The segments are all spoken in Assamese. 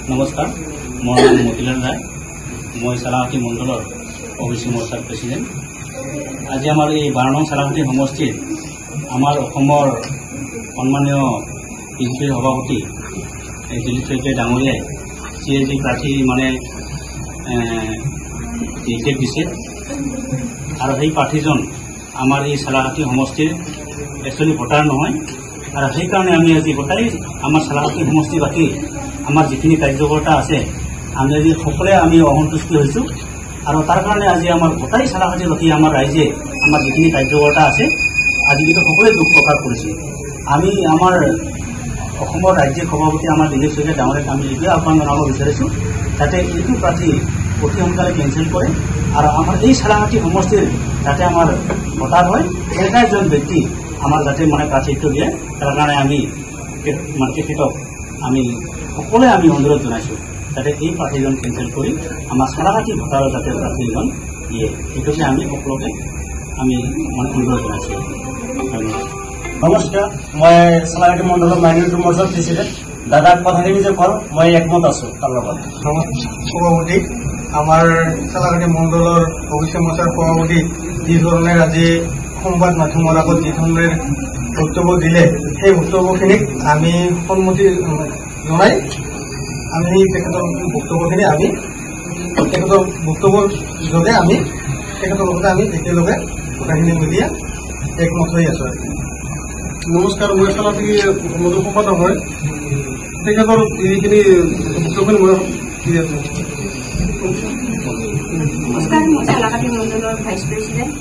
নমস্কাৰ, মোৰ নাম মতিলাল ৰায়। মই চালাহাটী মণ্ডলৰ অবিচি মৰ্চাৰ প্ৰেচিডেণ্ট। আজি আমাৰ এই 12 নং চালাহাটী সমষ্টিৰ আমাৰ অসমৰ সন্মানীয় বিজেপিৰ সভাপতি দিলীপ শইকীয়া ডাঙৰীয়াই CAG প্ৰাৰ্থী টিকেট দিছে আৰু সেই প্ৰাৰ্থীজন আমাৰ এই চালাহাটী সমষ্টিৰ একচুৱেলি ভোটাৰ নহয়। আৰু সেইকাৰণে আমি আজি গোটাই আমাৰ চালাহাটী সমষ্টিবাসী আমাৰ যিখিনি কাৰ্যকৰ্তা আছে আমি আজি সকলোৱে আমি অসন্তুষ্টি হৈছোঁ। আৰু তাৰ কাৰণে আজি আমাৰ গোটাই চালাহাটীবাসী আমাৰ ৰাইজে আমাৰ যিখিনি কাৰ্যকৰ্তা আছে আজি কিন্তু সকলোৱে দুখ প্ৰকাশ কৰিছে। আমি আমাৰ অসমৰ ৰাজ্যিক সভাপতি আমাৰ দিলীপ শইকীয়া ডাঙৰীয়াক আমি এইটোৱে আহ্বান জনাব বিচাৰিছোঁ যাতে এইটো প্ৰাৰ্থী অতি সোনকালে কেঞ্চেল কৰে আৰু আমাৰ এই চালাহাটী সমষ্টিৰ যাতে আমাৰ ভোটাৰ হয় এনেকুৱা এজন ব্যক্তি আমাৰ যাতে প্ৰাৰ্থিত্ব দিয়ে। তাৰ কাৰণে আমি তেখেতক আমি সকলোৱে আমি অনুৰোধ জনাইছোঁ যাতে এই প্ৰাৰ্থীজন কেঞ্চেল কৰি আমাৰ চালাহাটী ভোটাৰৰ যাতে প্ৰাৰ্থীজন দিয়ে, সেইটোকে আমি সকলোকে আমি অনুৰোধ জনাইছোঁ। ধন্যবাদ। নমস্কাৰ, মই চালাহাটী মণ্ডলৰ মাইনৰিটি মৰ্চাৰ প্ৰেচিডেণ্ট। দাদাক কথাখিনি যে কওঁ মই একমত আছোঁ তাৰ লগত। সভাপতি আমাৰ চালাহাটী মণ্ডলৰ অবিচি মৰ্চাৰ সভাপতি যি ধৰণে আজি সংবাদ মাধ্যমৰ আগত যি ধৰণে বক্তব্য দিলে সেই বক্তব্যখিনিক আমি সন্মতি জনাই আমি তেখেতৰ বক্তব্যখিনি তেখেতৰ বক্তব্যৰ যোগে আমি তেখেতৰ লগতে আমি একেলগে কথাখিনি মিলি একমত হৈ আছোঁ। নমস্কাৰ, মই চালাহাটী মণ্ডল সম্পাদক হয়। তেখেতৰ যিখিনি বক্তব্যখিনি মই দি আছোঁ। নমস্কাৰ, মই চালাহাটী মণ্ডলৰ ভাইচ প্ৰেচিডেণ্ট।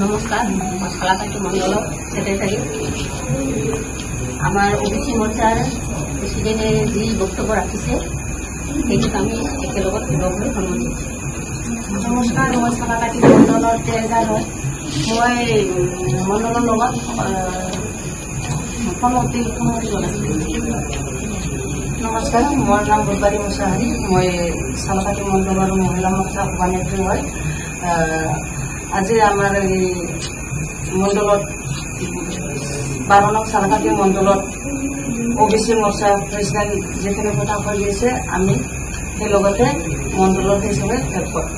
নমস্কাৰ, মই চালাহাটী মণ্ডলৰ ছেক্ৰেটাৰী। আমাৰ অবিচি মৰ্চাৰ প্ৰেচিডেণ্টে যি বক্তব্য ৰাখিছে সেইটোক আমি একেলগত দিবলৈ সন্মতি। নমস্কাৰ, মই চালাহাটী মণ্ডলৰ ট্ৰেজাৰ হয়। মই মণ্ডলৰ লগত সন্মতি জনাইছোঁ। নমস্কাৰ, মোৰ নাম বুধবাৰী মুছাহাৰী। মই চালাহাটী মণ্ডলৰ মহিলা মৰ্চা সভানেত্ৰী হয়। আজি আমাৰ এই মণ্ডলত 12 নং চালাহাটী মণ্ডলত অবিচি মৰ্চা প্ৰেচিডেণ্ট যিখিনি কথা কৈ দিছে আমি সেই লগতে মণ্ডলৰ হিচাপে শেষ কৰোঁ।